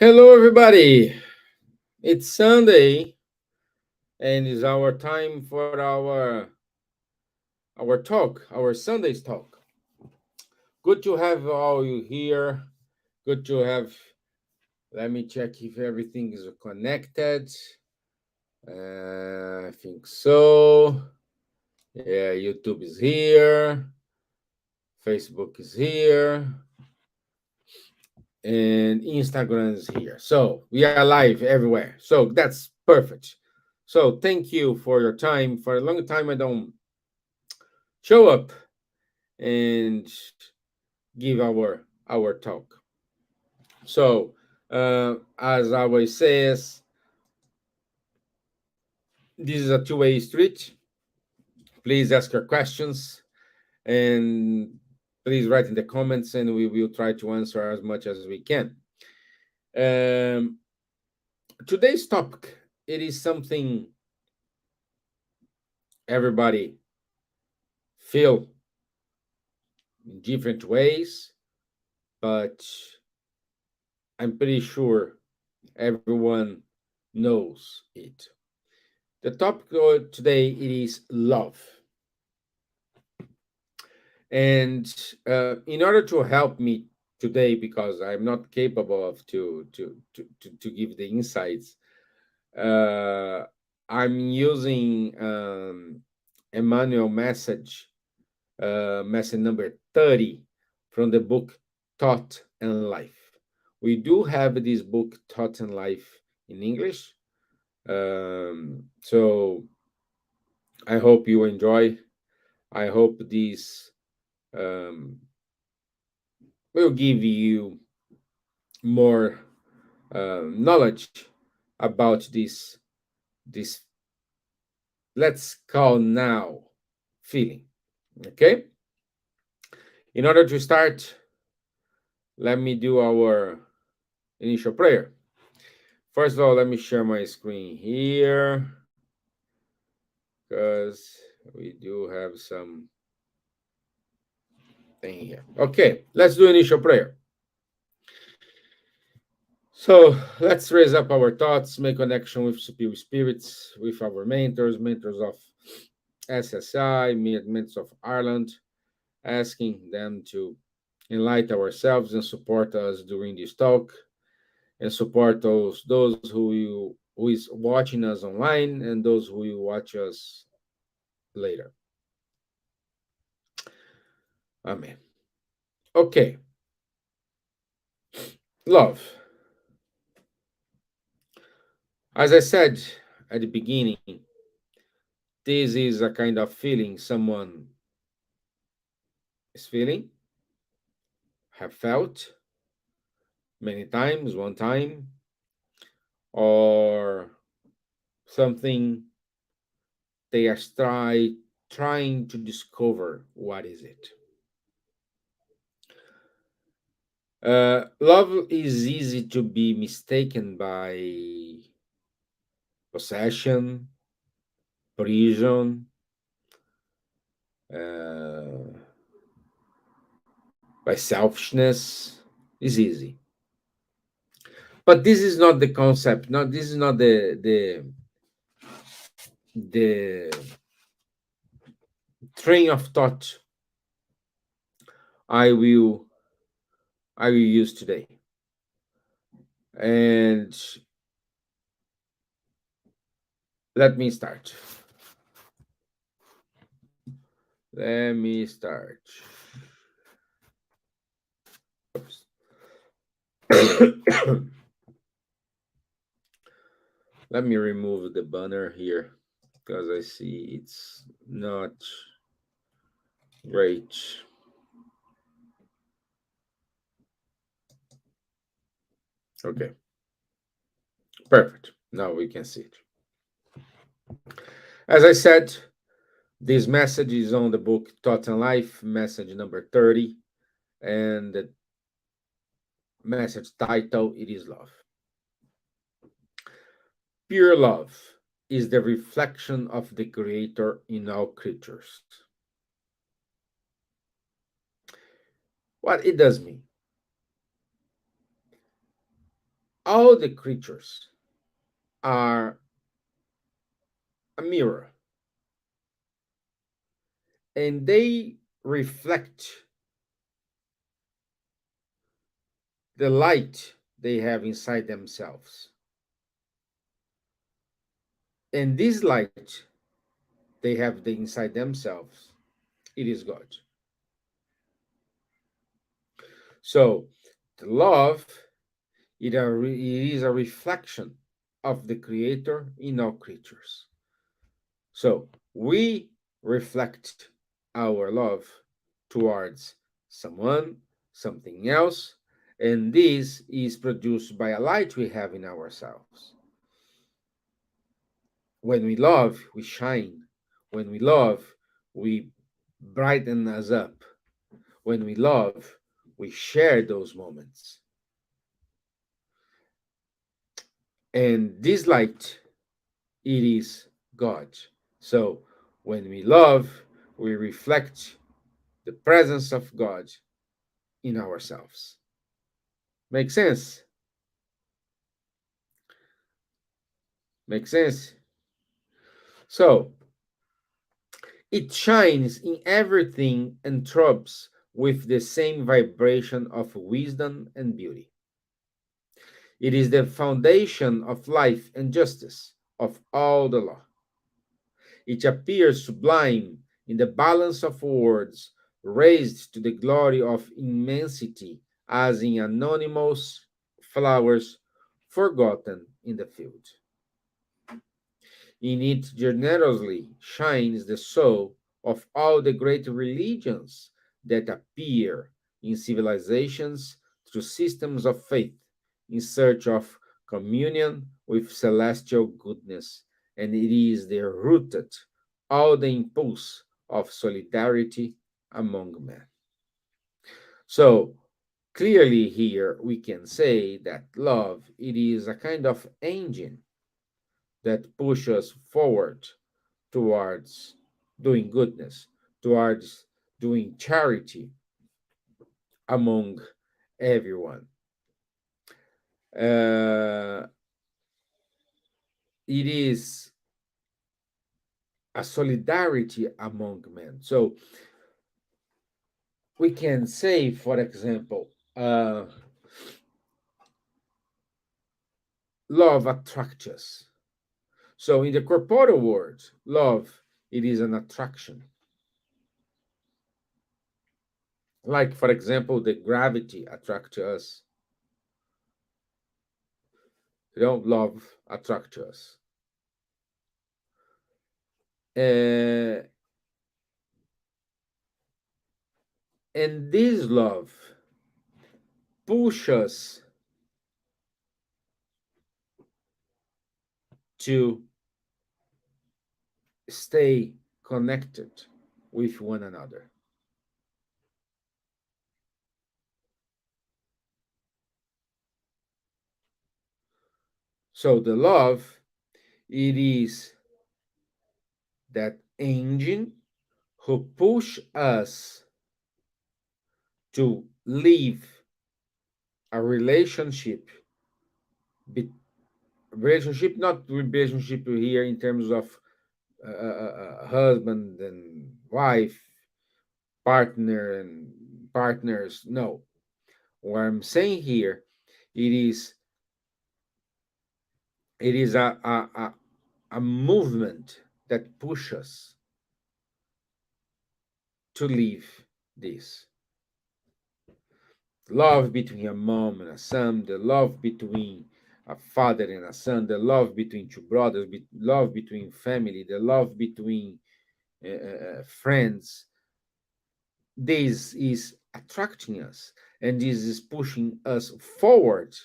Hello, everybody. It's Sunday, and it's our time for our talk, our Sunday's talk. Good to have all you here. Good to have. Let me check if everything is connected. I think so. Yeah, YouTube is here. Facebook is here. And Instagram is here. So we are live everywhere. So that's perfect. So thank you for your time. For a long time, I don't show up and give our talk. So as I always says, this is a two-way street. Please ask your questions and please write in the comments, and we will try to answer as much as we can. Um, Today's topic, it is something everybody feel in different ways, but I'm pretty sure everyone knows it. The topic today it is love, and in order to help me today, because I'm not capable of to give the insights, uh, I'm using Emmanuel message number 30 from the book Thought and Life. We do have this book Thought and Life in English. So I hope you enjoy. I hope this um, will give you more knowledge about this let's call now feeling. Okay. In order to start, let me do our initial prayer. First of all, let me share my screen here because we do have some thing here. Okay, let's do initial prayer. So let's raise up our thoughts, make connection with superior spirits, with our mentors of SSI, mentors of Ireland, asking them to enlighten ourselves and support us during this talk, and support those who is watching us online and those who will watch us later. Amen. Okay, love. As I said at the beginning, this is a kind of feeling someone is feeling, have felt many times, one time, or something they are trying to discover what is it. Love is easy to be mistaken by possession, prison, uh, by selfishness. Is easy, but this is not the concept. No, this is not the train of thought I will I will use today. And let me start. Let me start. Oops. Let me remove the banner here because I see it's not great. Okay, perfect. Now we can see it. As I said, this message is on the book Thought and Life, message number 30, and the message title it is love. Pure love is the reflection of the Creator in all creatures. What it does mean? All the creatures are a mirror, and they reflect the light they have inside themselves. And this light they have inside themselves, it is God. So the love, it is a reflection of the Creator in all creatures. So we reflect our love towards someone, something else, and this is produced by a light we have in ourselves. When we love, we shine. When we love, we brighten us up. When we love, we share those moments. And this light, it is God. So when we love, we reflect the presence of God in ourselves. Make sense? Make sense? So it shines in everything and throbs with the same vibration of wisdom and beauty. It is the foundation of life and justice of all the law. It appears sublime in the balance of words, raised to the glory of immensity, as in anonymous flowers forgotten in the field. In it generously shines the soul of all the great religions that appear in civilizations through systems of faith in search of communion with celestial goodness, and it is there rooted all the impulse of solidarity among men. So clearly here we can say that love, it is a kind of engine that pushes forward towards doing goodness, towards doing charity among everyone. Uh, it is a solidarity among men. So we can say, for example, love attracts us. So in the corporeal world, love, it is an attraction. Like, for example, the gravity attracts us. Love attracts us. Uh, and this love pushes us to stay connected with one another. So the love, it is that engine who push us to live a relationship, be, relationship, not relationship here in terms of husband and wife, partner and partners. No, what I'm saying here, it is a movement that pushes to live this love between a mom and a son, the love between a father and a son, the love between two brothers, love between family, the love between friends. This is attracting us, and this is pushing us forward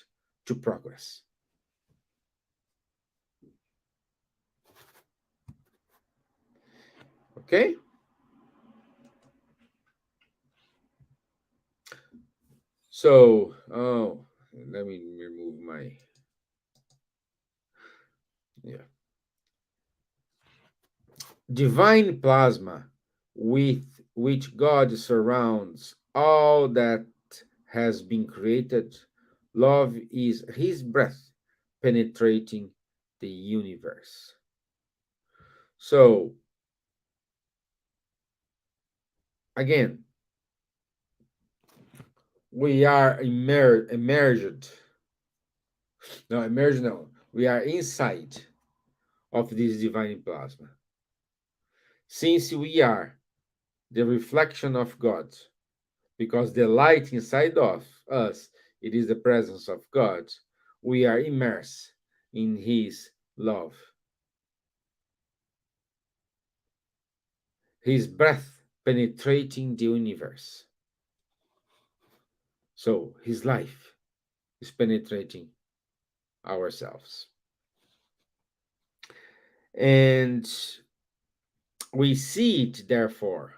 to progress. Okay? So, oh, let me remove my, yeah. Divine plasma with which God surrounds all that has been created Love is his breath penetrating the universe. So, again, we are emerged. No, emerged, no. We are inside of this divine plasma. Since we are the reflection of God, because the light inside of us, it is the presence of God, we are immersed in his love, his breath penetrating the universe. So his life is penetrating ourselves. And we see it, therefore,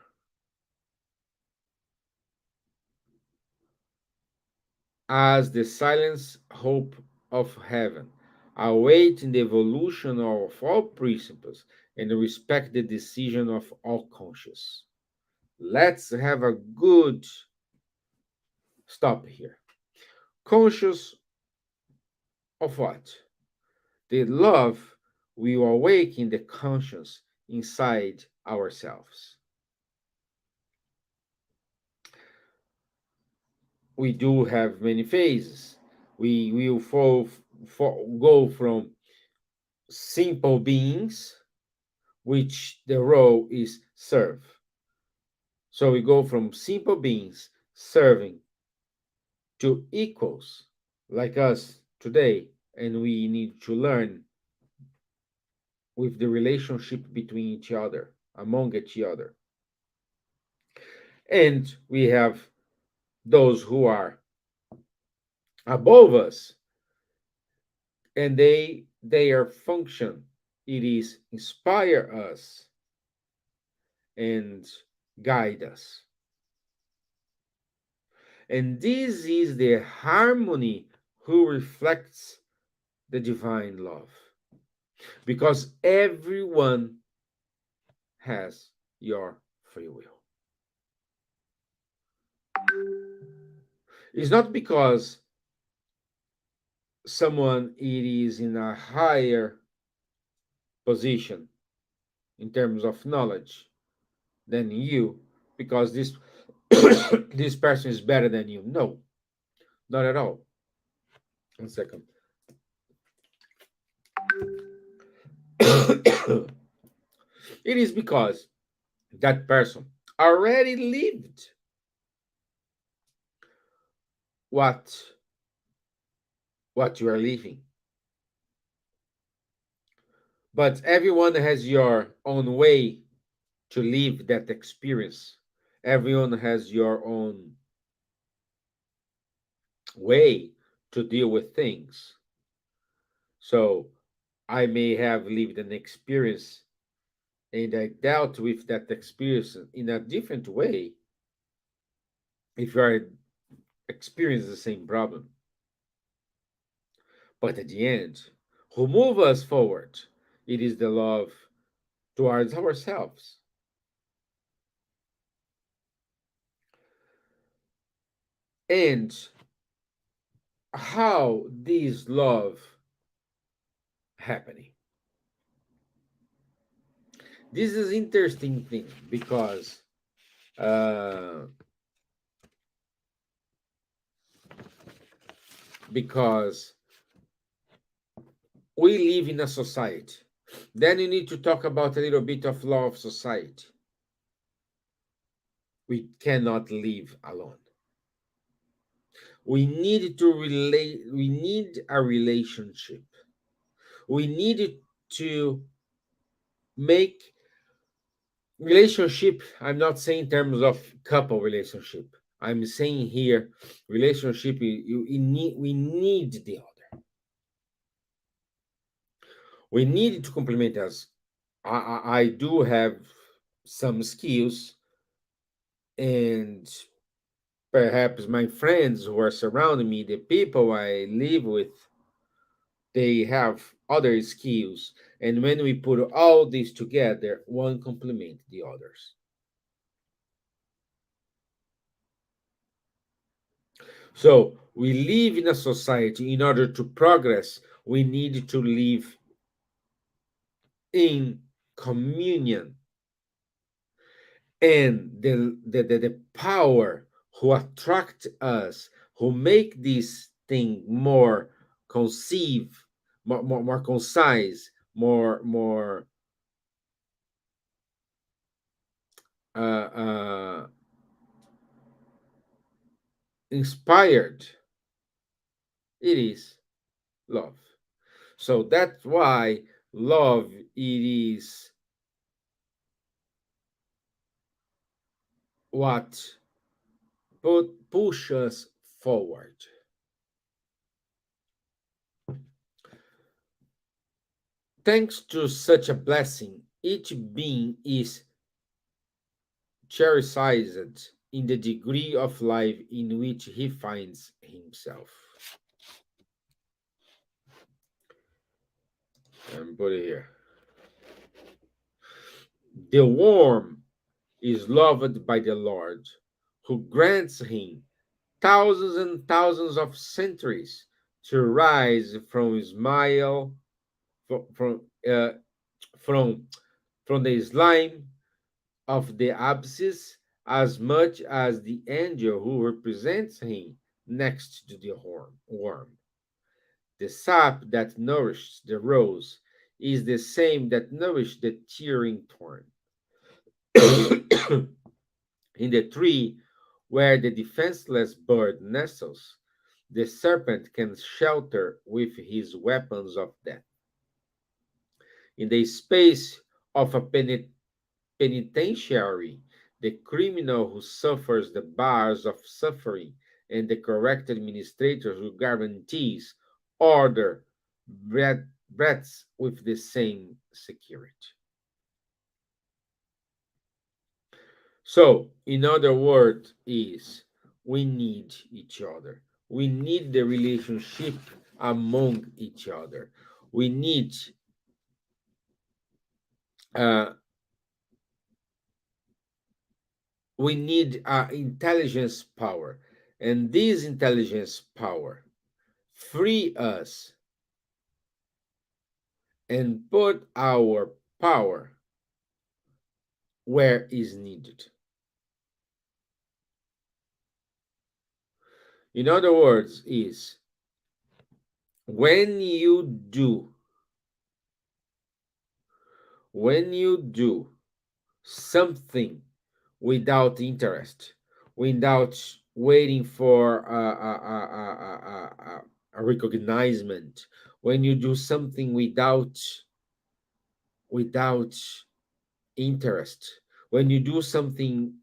as the silent hope of heaven, awaiting the evolution of all principles and respect the decision of all conscious. Let's have a good stop here. Conscious of what? The love will awaken the conscience inside ourselves. We do have many phases. We will go from simple beings, which the role is serve. So we go from simple beings serving to equals like us today, and we need to learn with the relationship between each other, among each other. And we have those who are above us, and their function it is inspire us and guide us. And this is the harmony who reflects the divine love, because everyone has your free will. It's not because someone it is in a higher position in terms of knowledge than you, because this this person is better than you. No, not at all. One second. It is because that person already lived what you are living. But everyone has your own way to live that experience. Everyone has your own way to deal with things. So I may have lived an experience and I dealt with that experience in a different way if you are experiencing the same problem. But at the end, who move us forward, it is the love towards ourselves. And how this love happening. This is interesting thing uh, because we live in a society. Then you need to talk about a little bit of law of society. We cannot live alone. We need to relate. We need a relationship. We need to make relationship. I'm not saying in terms of couple relationship. I'm saying here relationship. We need the other. We need to complement us. I do have some skills, and perhaps my friends who are surrounding me, the people I live with, they have other skills. And when we put all these together, one complement the others. So we live in a society. In order to progress, we need to live in communion, and the power who attract us, who make this thing more conceive, more concise, more uh, uh, inspired, it is love. So that's why love, it is what push us forward. Thanks to such a blessing, each being is cherished in the degree of life in which he finds himself. And put it here. The worm is loved by the Lord, who grants him thousands and thousands of centuries to rise from smile from from from the slime of the abscess, as much as the angel who represents him next to the worm. The sap that nourishes the rose is the same that nourishes the tearing thorn. In the tree where the defenseless bird nestles, the serpent can shelter with his weapons of death. In the space of a penitentiary, the criminal who suffers the bars of suffering and the correct administrator who guarantees order breaths with the same security. So, in other words, is we need each other. We need the relationship among each other. We need uh, intelligence power, and this intelligence power free us and put our power where is needed. In other words, is when you do something without interest, without waiting for a recognition, when you do something without interest, when you do something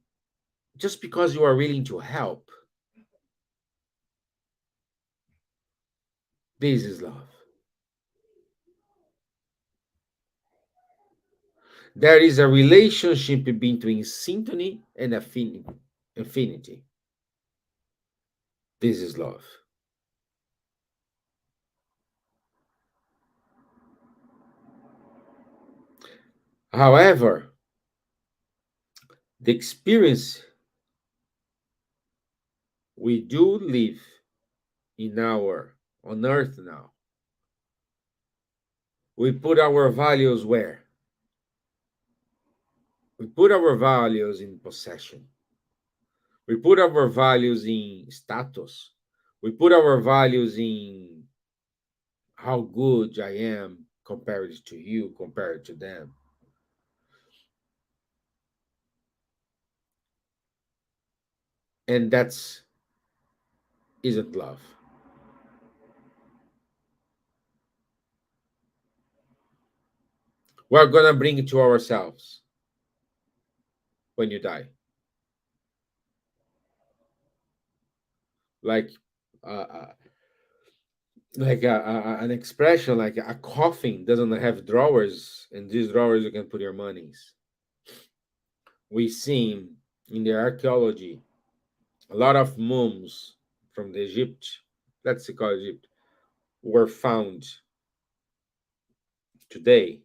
just because you are willing to help, this is love. There is a relationship between syntony and affinity. This is love. However, the experience we do live in our on earth now, we put our values where? We put our values in possession. We put our values in status. We put our values in how good I am compared to you, compared to them. And that's isn't love. We're gonna bring it to ourselves when you die. Like uh, uh, an expression like a coffin doesn't have drawers, and these drawers you can put your monies. We see in the archaeology a lot of mummies from the Egypt, let's say call Egypt, were found today,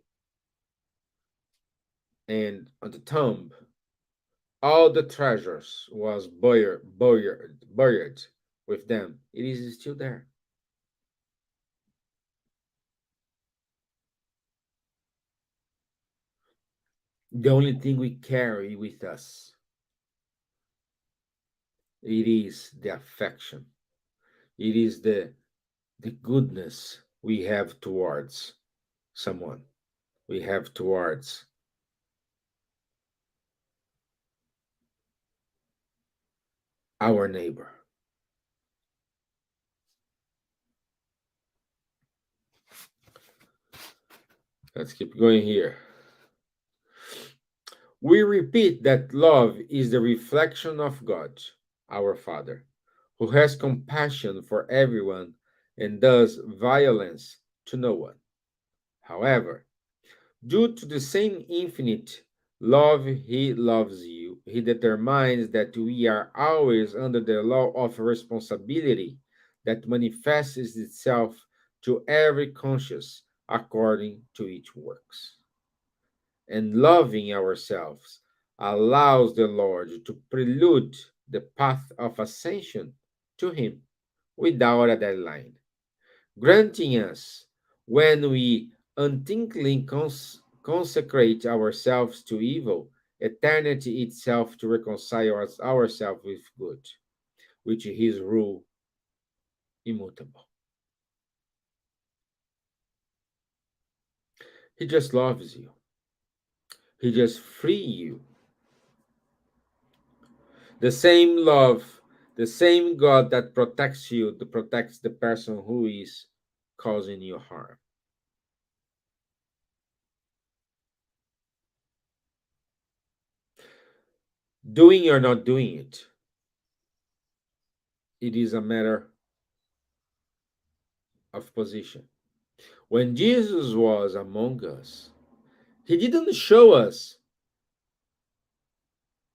and on the tomb, all the treasures was buried with them, it is still there. The only thing we carry with us, it is the affection. It is the goodness we have towards someone. We have towards our neighbor. Let's keep going here. We repeat that love is the reflection of God, our Father, who has compassion for everyone and does violence to no one. However, due to the same infinite love he loves you, he determines that we are always under the law of responsibility that manifests itself to every conscience according to its works. And loving ourselves allows the Lord to prelude the path of ascension to him without a deadline, granting us, when we unthinkingly consecrate ourselves to evil, eternity itself to reconcile ourselves with good, which is his rule immutable. He just loves you. He just free you. The same love, the same God that protects you, that protects the person who is causing you harm. Doing or not doing it, it is a matter of position. When Jesus was among us, he didn't show us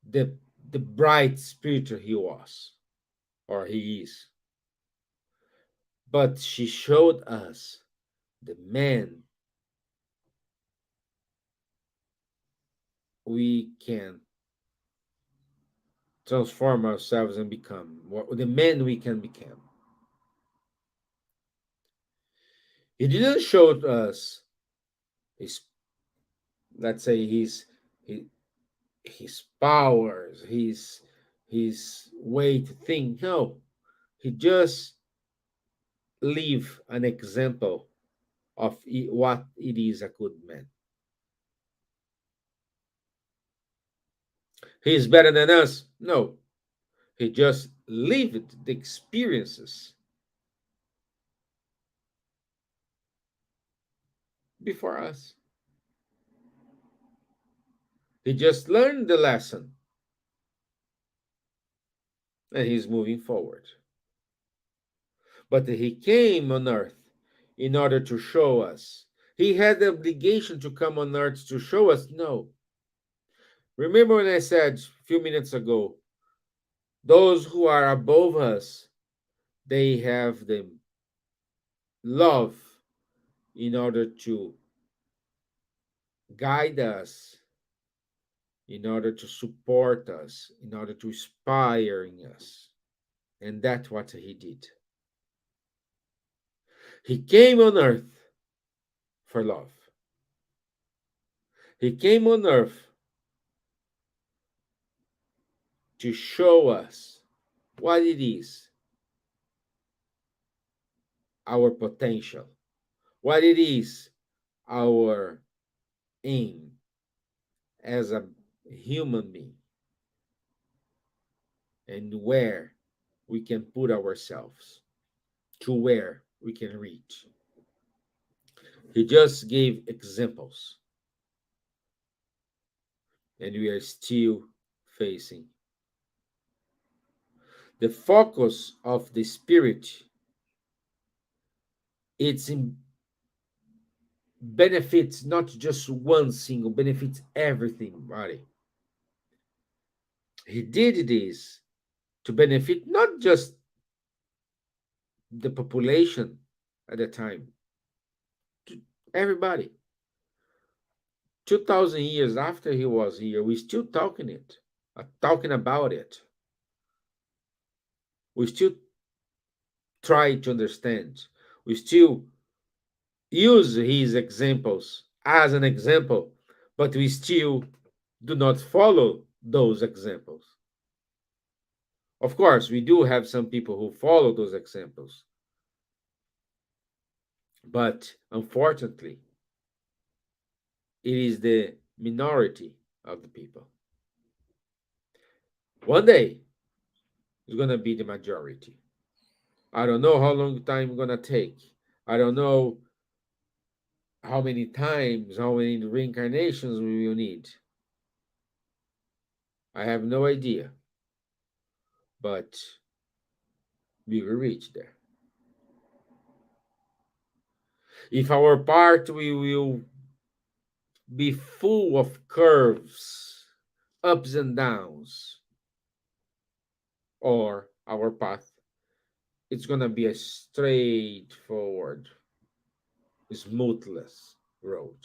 the, the bright spirit he was or he is, but she showed us the man we can transform ourselves and become, the man we can become. He didn't show us his, let's say, his, his powers, his way to think. No, he just leave an example of what it is a good man. He is better than us. No, he just lived the experiences before us. He just learned the lesson and he's moving forward. But he came on earth in order to show us. He had the obligation to come on earth to show us. No. Remember when I said a few minutes ago, those who are above us, they have the love in order to guide us, in order to support us, in order to inspire us. And that's what he did. He came on earth for love. He came on earth to show us what it is, our potential, what it is, our aim as a human being, and where we can put ourselves, to where we can reach. He just gave examples, and we are still facing. The focus of the spirit, it's in benefits not just one single, benefits everybody. He did this to benefit not just the population at the time, to everybody. 2,000 years after he was here, we're still talking about it. We still try to understand. We still use his examples as an example, but we still do not follow those examples. Of course, we do have some people who follow those examples, but unfortunately, it is the minority of the people. One day, it's going to be the majority. I don't know how long time it's going to take. I don't know how many times, how many reincarnations we will need. I have no idea, but we will reach there. If our part we will be full of curves, ups and downs, or our path, it's gonna be a straightforward, smoothless road.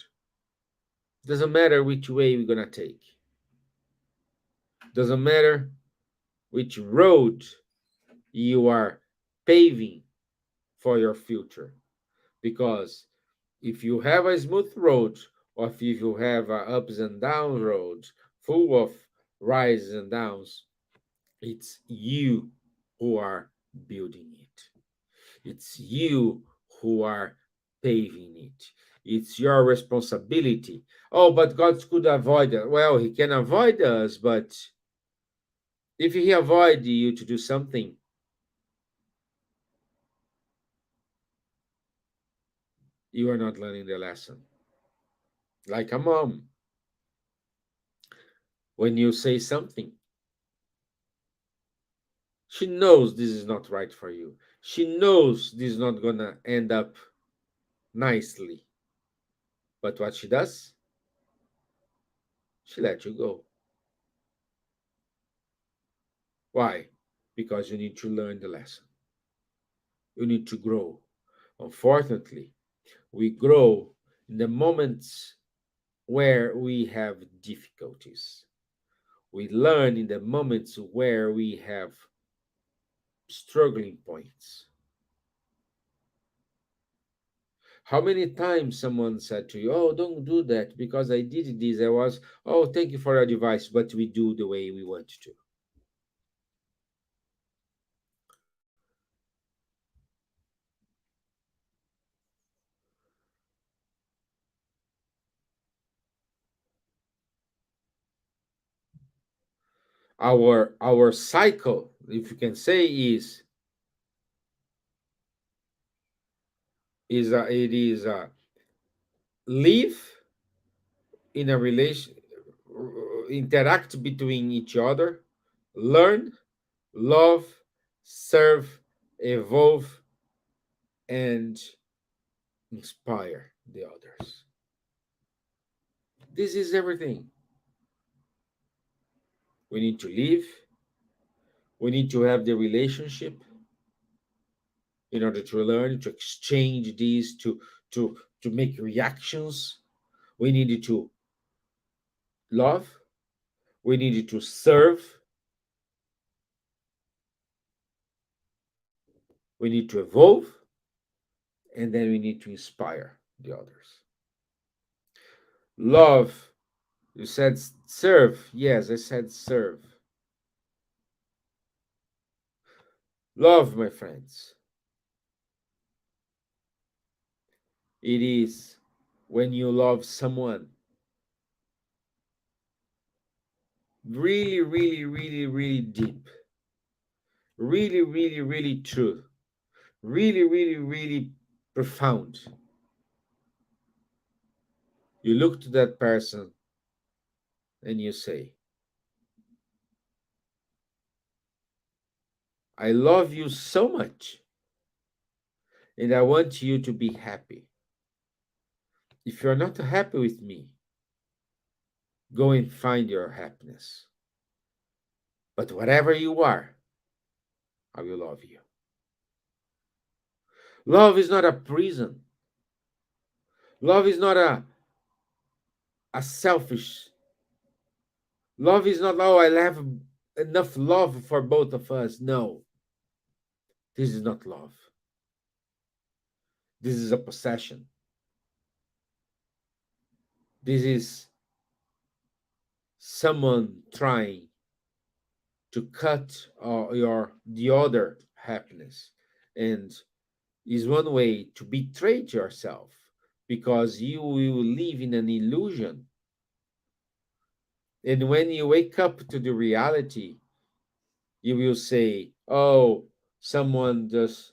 Doesn't matter which way we're gonna take. Doesn't matter which road you are paving for your future. Because if you have a smooth road, or if you have a ups and down road full of rises and downs, it's you who are building it. It's you who are paving it. It's your responsibility. Oh, but God could avoid it. Well, He can avoid us, but if He avoid you to do something, you are not learning the lesson. Like a mom, when you say something, she knows this is not right for you. She knows this is not gonna end up nicely. But what she does, she lets you go. Why? Because you need to learn the lesson. You need to grow. Unfortunately, we grow in the moments where we have difficulties. We learn in the moments where we have struggling points. How many times someone said to you, "Oh, don't do that because I did this. I was, oh, thank you for your advice, but we do the way we want to." Our cycle, if you can say, is live in a relation, interact between each other, learn, love, serve, evolve, and inspire the others. This is everything. We need to live. We need to have the relationship in order to learn, to exchange these, to make reactions. We needed to love. We needed to serve. We need to evolve, and then we need to inspire the others. Love. You said serve. Yes, I said serve. Love, my friends. It is when you love someone really, really, really, really deep, really, really, really true, really, really, really profound. You look to that person and you say, I love you so much and I want you to be happy. If you're not happy with me, go and find your happiness. But whatever you are, I will love you. Love is not a prison. Love is not a selfish. Love is not, oh, I have enough love for both of us. No, this is not love. This is a possession. This is someone trying to cut your the other happiness, and is one way to betray yourself, because you will live in an illusion, and when you wake up to the reality, you will say, oh, someone just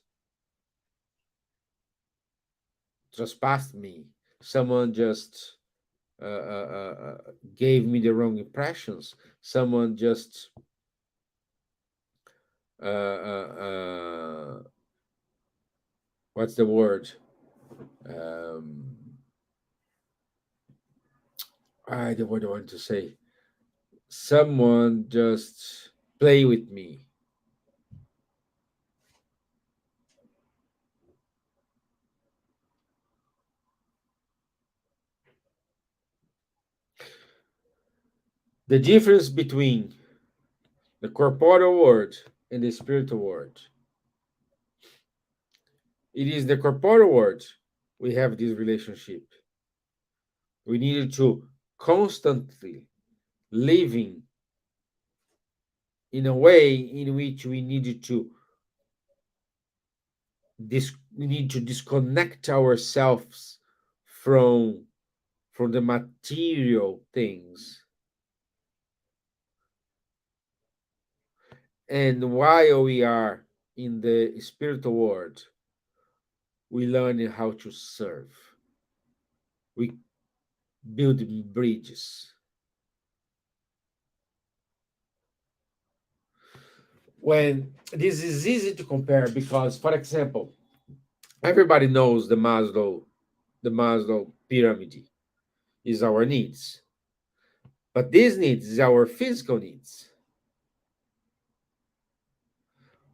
trespassed me, someone just gave me the wrong impressions, someone just uh, uh, uh, what's the word, um, I the word I want to say, someone just play with me. The difference between the corporeal world and the spiritual world, it is the corporeal world we have this relationship. We needed to constantly living in a way in which we needed to we need to disconnect ourselves from the material things, and while we are in the spiritual world, we learn how to serve, we build bridges. When this is easy to compare, because for example, everybody knows the Maslow pyramid is our needs, but these needs is our physical needs.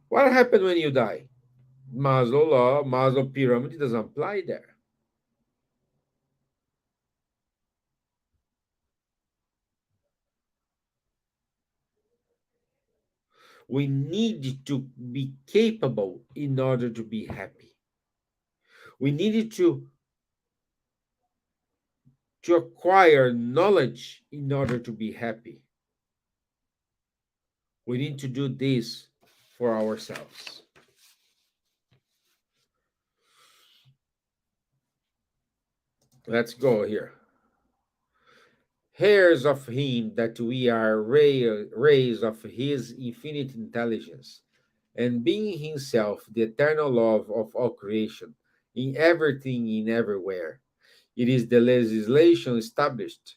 What happened when you die? Maslow pyramid doesn't apply there. We need to be capable in order to be happy. We needed to acquire knowledge in order to be happy. We need to do this for ourselves. Let's go here. Heirs of him that we are rays of his infinite intelligence, and being himself the eternal love of all creation, in everything, in everywhere. It is the legislation established,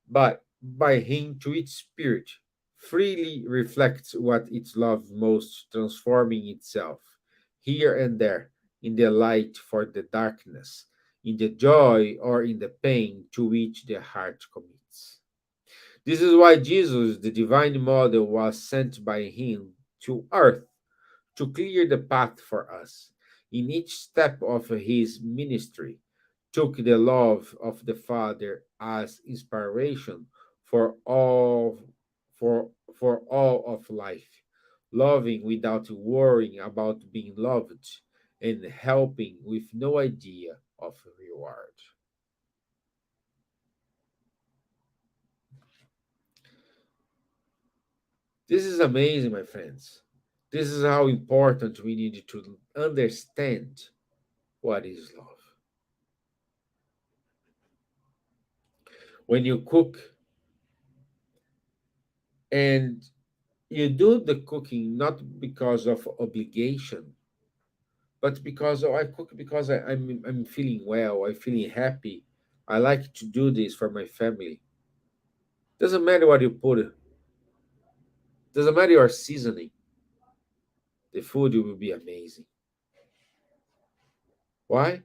but by him to its spirit, freely reflects what it loves most, transforming itself here and there in the light for the darkness, in the joy or in the pain to which the heart commits. This is why Jesus, the divine model, was sent by him to earth to clear the path for us. In each step of his ministry, took the love of the Father as inspiration for all of life, loving without worrying about being loved, and helping with no idea of reward. This is amazing, my friends. This is how important we need to understand what is love. When you cook and you do the cooking not because of obligation, but because, oh, I cook because I'm feeling well, I'm feeling happy. I like to do this for my family. Doesn't matter what you put, doesn't matter your seasoning. The food will be amazing. Why?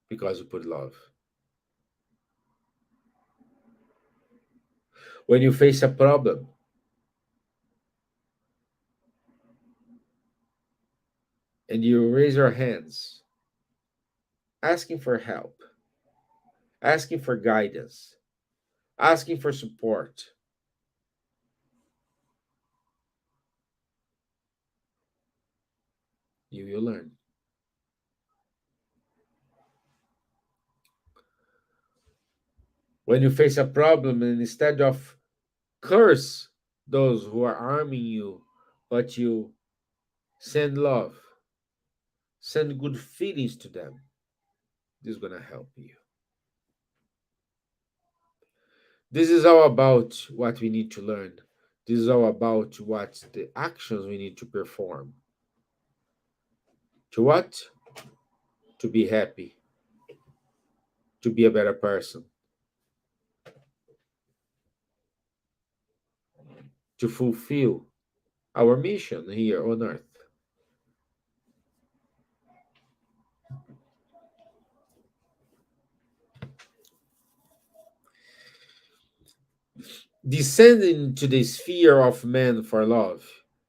Because you put love. When you face a problem and you raise your hands, asking for help, asking for guidance, asking for support, you will learn. When you face a problem, and instead of curse those who are harming you, but you send love, send good feelings to them, this is going to help you. This is all about what we need to learn. This is all about what the actions we need to perform. To what? To be happy, to be a better person, to fulfill our mission here on earth. Descending to the sphere of man for love,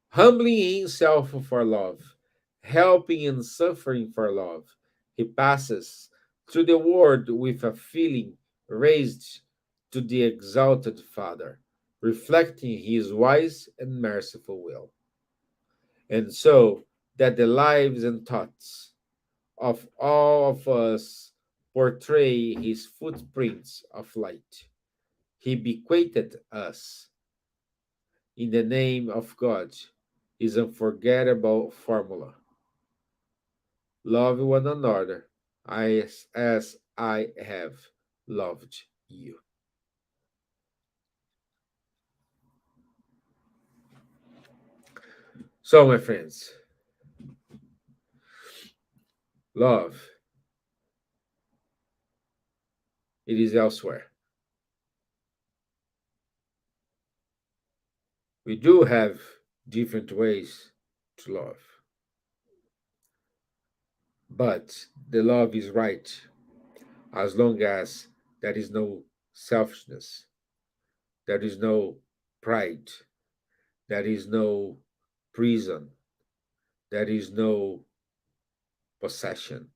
humbling himself for love, helping and suffering for love, he passes through the world with a feeling raised to the exalted Father, reflecting his wise and merciful will. And so that the lives and thoughts of all of us portray his footprints of light. He bequeathed us in the name of God his unforgettable formula. Love one another as I have loved you. So, my friends, love, it is elsewhere. We do have different ways to love, but the love is right as long as there is no selfishness, there is no pride, there is no prison, there is no possession.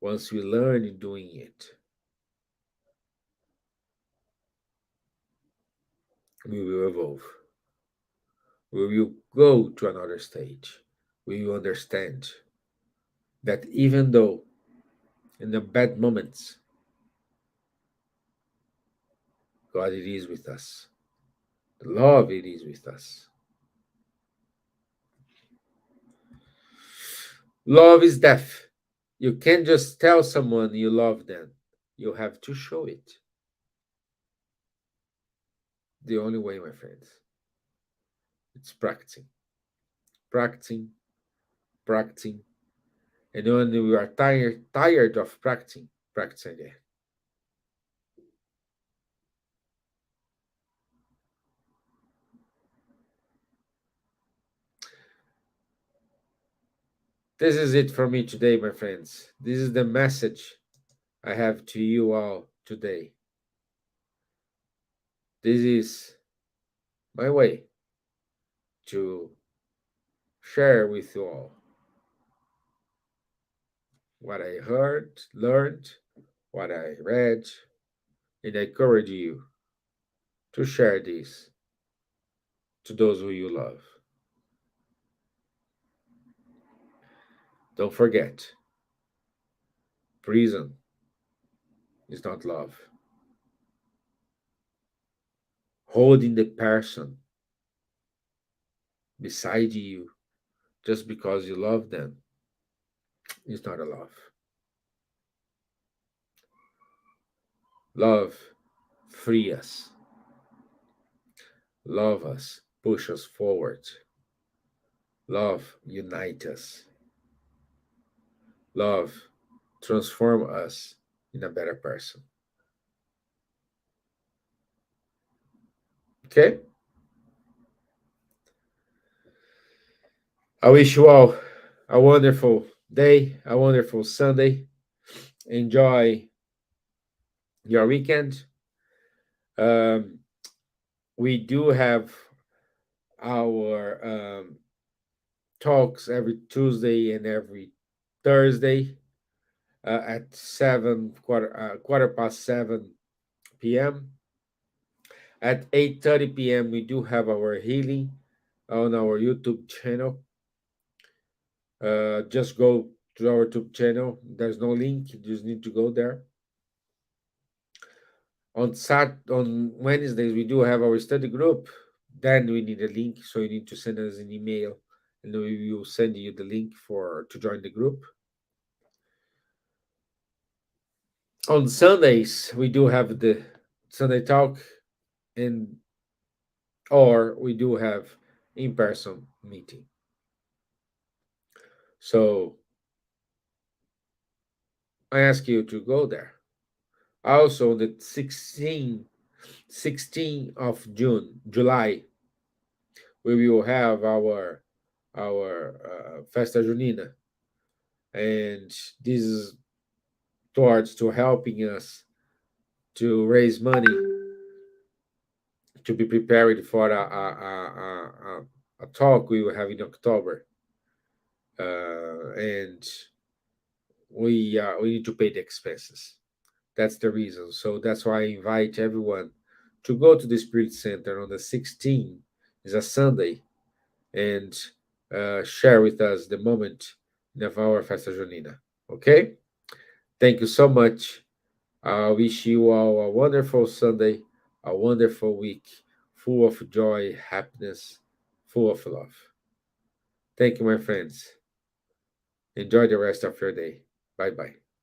Once we learn doing it, we will evolve. We will go to another stage. We will understand that even though in the bad moments, God it is with us. The love it is with us. Love is death. You can't just tell someone you love them. You have to show it. The only way, my friends, it's practicing, practicing, practicing. And when we are tired of practicing, practice again. This is it for me today, my friends. This is the message I have to you all today. This is my way to share with you all what I heard, learned, what I read, and I encourage you to share this to those who you love. Don't forget, prison is not love. Holding the person beside you just because you love them is not a love. Love free us. Love us, push us forward. Love unite us. Love transform us in a better person. Okay? I wish you all a wonderful day, a wonderful Sunday. Enjoy your weekend. Um, we do have our talks every Tuesday and every Thursday at quarter past 7 p.m. At 8:30 p.m. we do have our healing on our YouTube channel. Just go to our YouTube channel. There's no link, you just need to go there. On Wednesdays we do have our study group. Then we need a link, so you need to send us an email, and we will send you the link for to join the group. On Sundays we do have the Sunday talk, and or we do have in-person meeting. So I ask you to go there. Also, the 16th of July, we will have our Festa Junina, and this is towards to helping us to raise money to be prepared for a talk we will have in October, and we need to pay the expenses. That's the reason. So that's why I invite everyone to go to the Spirit Center on the 16th. It's a Sunday, and share with us the moment of our Festa Junina. Okay? Thank you so much. I wish you all a wonderful Sunday, a wonderful week, full of joy, happiness, full of love. Thank you, my friends. Enjoy the rest of your day. Bye bye.